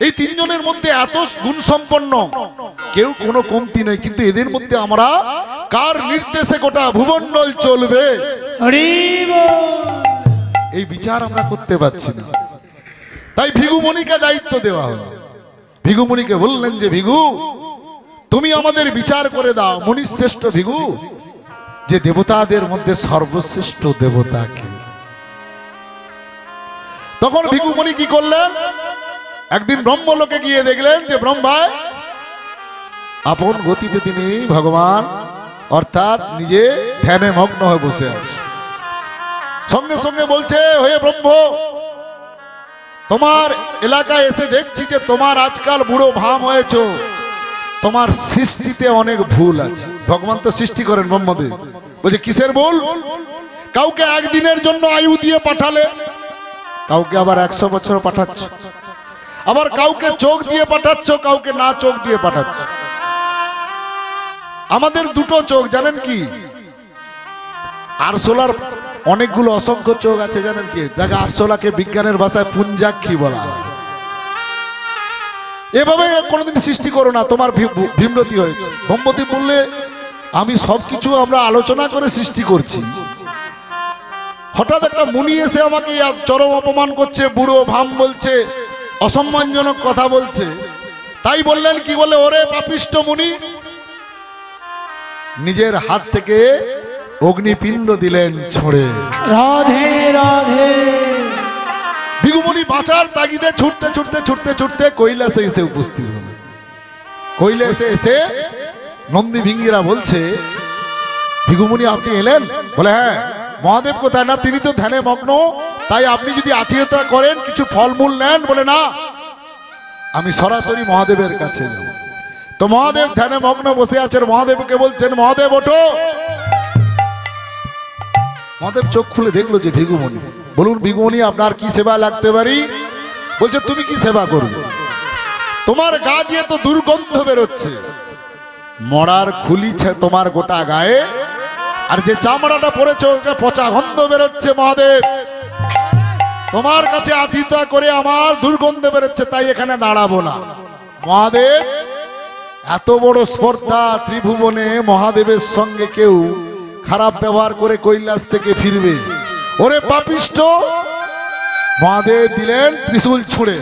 এই 3 জনের মধ্যে এত গুণ সম্পন্ন, কেউ কোনো কমতি নয়, কিন্তু এদের মধ্যে আমরা কার নির্দেশে গোটা ভুবন্ডল চলবে এই বিচার আমরা করতে পারছি না। তাই ভিগুমণিকে দায়িত্ব দেওয়া হলো। ভিগুমণিকে বললেন যে ভিগু তুমি আমাদের বিচার করে দাও, মণি শ্রেষ্ঠ ভিগু, যে দেবতাদের মধ্যে সর্বশ্রেষ্ঠ দেবতা কে? তখন ভিগুমণি কি করলেন? একদিন ব্রহ্মলোকে গিয়ে দেখলেন যে ব্রহ্মায় আপন গতিতে তিনি ভগবান অর্থাৎ নিজে ধ্যানে মগ্ন হয়ে বসে আছে। সঙ্গে সঙ্গে বলছে, হে ব্রহ্ম, তোমার এলাকায় এসে দেখছি যে তোমার আজকাল বুড়ো ভাম হয়েছো, তোমার সৃষ্টিতে অনেক ভুল আছে। ভগবান তো সৃষ্টি করেন ব্রহ্মদেব, বলছে কিসের ভুল? কাউকে একদিনের জন্য আয়ু দিয়ে পাঠালে, কাউকে আবার 100 বছর পাঠাচ্ছ, আবার কাউকে চোখ দিয়ে পাঠাচ্ছ, কাউকে না চোখ দিয়ে পাঠাচ্ছ। আমাদের দুটো চোখ, জানেন কি? আরশোলার অনেকগুলো অসংখ্য চোখ আছে, জানেন কি? যাকে আরশোলাকে বিজ্ঞানের ভাষায় পুঞ্জাক্ষী বলা হয়। এভাবে কোনোদিন সৃষ্টি করো না, তোমার ভীমরতি হয়েছে। ব্রহ্মদেব বললে আমি সবকিছু আমরা আলোচনা করে সৃষ্টি করছি, হঠাৎ একটা মুনি এসে আমাকে চরম অপমান করছে, বুড়ো ভাম বলছে, অসম্মানজনক কথা বলছে। তাই বললেন কি, বলে ওরে পাপিষ্ঠ মুনি, নিজের হাত থেকে অগ্নিপিণ্ড দিলেন ছড়ে। রাধে রাধে। ভিগুমুনি বাঁচার তাগিদে ছুটতে ছুটতে ছুটতে ছুটতে কৈলাসে এসে উপস্থিত হলেন। কৈলাসে এসে নন্দী ভিঙ্গিরা বলছে, ভিগুমুনি আপনি এলেন? বলে হ্যাঁ। মহাদেব কোথায়? না তিনি তো ধ্যানে মগ্ন, তাই আপনি যদি আত্মীয়তা করেন কিছু ফলমূল নেন। বলে না, আমি সরাসরি মহাদেবের কাছে যাব। তো মহাদেব ধ্যানে মগ্ন বসে আছেন, মহাদেবকে বলছেন মহাদেব ওঠো। মহাদেব চোখ খুলে দেখলো যে ভিগুমুনি। বলুন ভিগুমুনি আপনার কি সেবা লাগতে পারি? বলছে তুমি কি সেবা করবে? তোমার গা দিয়ে তো দুর্গন্ধ বেরোচ্ছে, মরার খুলিছে তোমার গোটা গায়ে, আর যে চামড়াটা পড়েছে ওকে পচা গন্ধ বেরোচ্ছে। মহাদেব তোমার কাছে আতিথ্য করে আমার দুর্গন্ধ বেরোচ্ছে, তাই এখানে দাঁড়াবো না। মহাদেব এত বড় স্পর্ধা ত্রিভুবনে, মহাদেবের সঙ্গে কেউ খারাপ ব্যবহার করে কৈলাস থেকে ফিরবে? ওরে পাপিষ্ঠ! মহাদেব দিলেন ত্রিশূল ছুঁড়ে।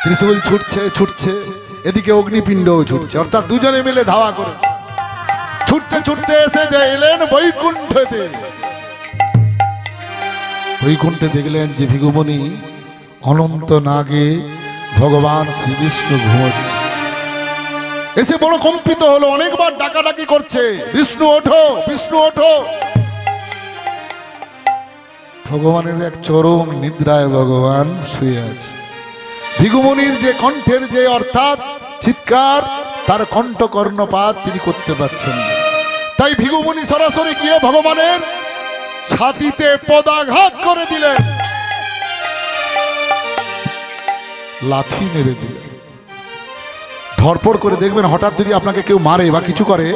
ত্রিশূল ছুটছে ছুটছে, এদিকে অগ্নিপিণ্ডও ছুটছে, অর্থাৎ দুজনে মিলে ধাওয়া করেছে। ছুটতে ছুটতে এসে যে এলেন বৈকুণ্ঠতে। বৈকুণ্ঠে দেখলেন যে ভিগুমুনি অনন্ত নাগে ভগবান শ্রীবিষ্ণু ঘুমোচ্ছে। এসে বড় কম্পিত হলো, অনেকবার ডাকাডাকি করছে, বিষ্ণু ওঠো, বিষ্ণু ওঠো। ভগবানের এক চরম নিদ্রায় ভগবান শুয়ে আছে। ভিগুমুনির যে কণ্ঠের যে অর্থাৎ চিৎকার, তার কণ্ঠ কর্ণপাত তিনি করতে পারছেন না। তাই ভিগুমুনি সরাসরি গিয়ে ভগবানের ছাতিতে পদাঘাত করে দিলেন, লাথি মেরে দিলেন। ধরপড় করে দেখবেন, হঠাৎ যদি আপনাকে কেউ মারে বা কিছু করে,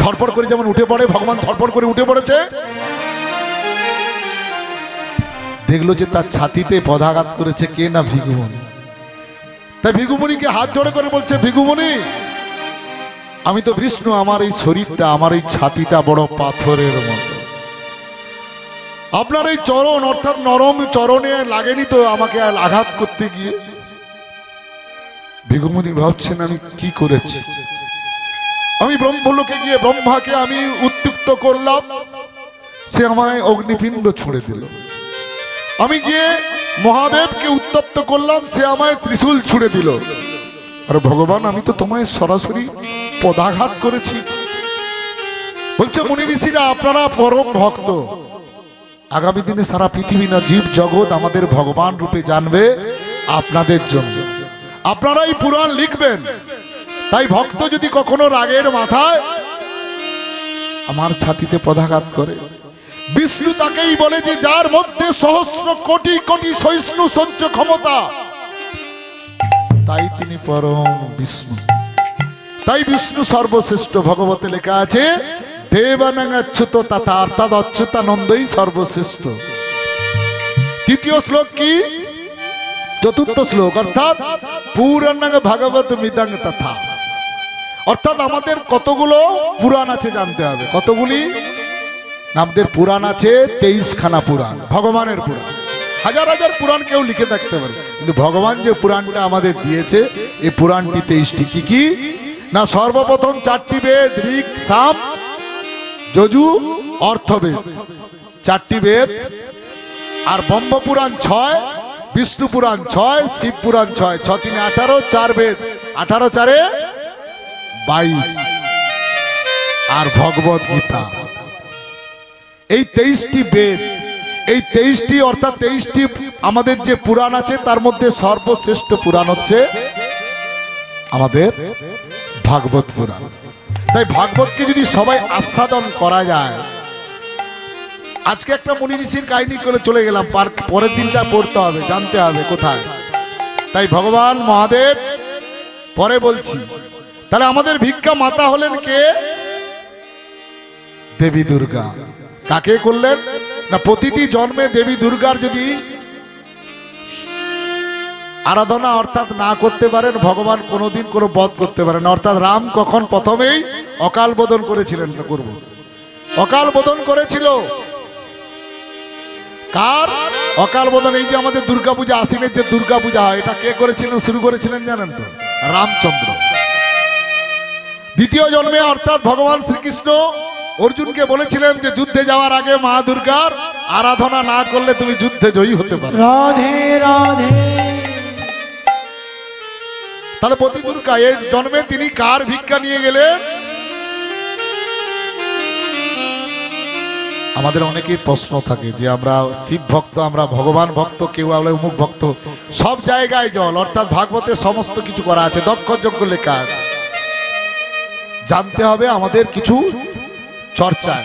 ধরপড় করে যেমন উঠে পড়ে, ভগবান ধরপড় করে উঠে পড়েছে। দেখলো যে তার ছাতিতে পদাঘাত করেছে কে? না ভিগুমুনি। তাই ভিগুমুনিকে হাত জোড়ে করে বলছে, ভিগুমুনি আমি তো বিষ্ণু, আমার এই শরীরটা, আমার এই ছাতিটা বড় পাথরের মতো, আপনার এই চরণ অর্থাৎ নরম চরণে লাগেনি তো আমাকে আঘাত করতে গিয়ে? ভিগুমুনি ভাবছেন আমি কি করেছি? আমি ব্রহ্মলোকে গিয়ে ব্রহ্মাকে আমি উত্ত্যক্ত করলাম, সে আমায় অগ্নিপিণ্ড ছুঁড়ে দিল। আমি গিয়ে মহাদেবকে উত্তপ্ত করলাম, সে আমায় ত্রিশূল ছুঁড়ে দিল। আর ভগবান আমি তো তোমায় সরাসরি পদাঘাত করেছি। বলছে মুনি ঋষিরা আপনারা পরম ভক্ত, আগামী দিনে সারা পৃথিবী না জীব জগৎ আমাদের ভগবান রূপে জানবে আপনাদের জন্য, আপনারাই পুরাণ লিখবেন। তাই ভক্ত যদি কখনো রাগের মাথায় আমার ছাতিতে পদাঘাত করে, বিষ্ণু তাকেই বলে যে যার মধ্যে সহস্র কোটি কোটি সহিষ্ণু সহ্য ক্ষমতা, তাই তিনি পরম বিষ্ণু। তাই বিষ্ণু সর্বশ্রেষ্ঠ। ভগবতে লেখা আছে দেবানাং অচ্যুত তথা, অর্থাৎ অচ্যুতানন্দই সর্বশ্রেষ্ঠ। তৃতীয় শ্লোক কি? চতুর্থ শ্লোক, অর্থাৎ পুরাণাং ভগবত মিদং তথা, অর্থাৎ আমাদের কতগুলো পুরাণ আছে জানতে হবে। কতগুলি? আমাদের পুরাণ আছে 23 খানা পুরাণ, ভগবানের পুরাণ। হাজার হাজার পুরাণ কেউ লিখে থাকতে পারে, কিন্তু ভগবান যে পুরাণটা আমাদের দিয়েছে এই পুরাণটি 23টি। কি কি না? সর্বপ্রথম 4টি বেদ, ঋক, সাম, যজু, অর্থবেদ, 4টি বেদ। আর ব্রহ্ম পুরাণ 6, বিষ্ণু পুরাণ 6, শিব পুরাণ 6, 6 3 18, 4 বেদ, 18 4 22, আর ভগবত গীতা। এই 23টি বেদ, এই 23টি অর্থাৎ 23টি আমাদের যে পুরাণ আছে তার মধ্যে সর্বশ্রেষ্ঠ পুরাণ হচ্ছে আমাদের ভাগবত পুরাণ। তাই ভাগবতকে যদি সবাই আস্বাদন করা যায়, আজকে একটা মুনি ঋষির কাহিনী করে চলে গেলাম, পরের দিনটা পড়তে হবে, জানতে হবে কোথায়। তাই ভগবান মহাদেব পরে বলছি। তাহলে আমাদের ভিক্ষা মাতা হলেন কে? দেবী দুর্গা। কাকে করলেন না? প্রতিটি জন্মে দেবী দুর্গার যদি আরাধনা অর্থাৎ না করতে পারেন, ভগবান কোনোদিন কোনো বধ করতে পারেন। অর্থাৎ রাম কখন প্রথমেই অকাল বোধন করেছিলেন, করব অকাল বোধন করেছিল। কার অকাল বোধন? এই যে আমাদের দুর্গাপূজা, আশ্বিনের যে দুর্গাপূজা হয়, এটা কে করেছিলেন, শুরু করেছিলেন জানেন তো? রামচন্দ্র। দ্বিতীয় জন্মে অর্থাৎ ভগবান শ্রীকৃষ্ণ অর্জুনকে বলেছিলেন যে যুদ্ধে যাওয়ার আগে মা দুর্গার আরাধনা না করলে তুমি যুদ্ধে জয়ী হতে পারো। রাধে রাধে। তাহলে প্রতি দুর্গা এই জন্মে তিনি কার ভিক্ষা নিয়ে গেলেন? আমাদের অনেকেই প্রশ্ন থাকে যে আমরা শিব ভক্ত, আমরা ভগবান ভক্ত, কেউ আমরা অমুক ভক্ত। সব জায়গায় জল, অর্থাৎ ভাগবতে সমস্ত কিছু করা আছে, দক্ষ যজ্ঞ লেখা আছে। জানতে হবে আমাদের কিছু চর্চা।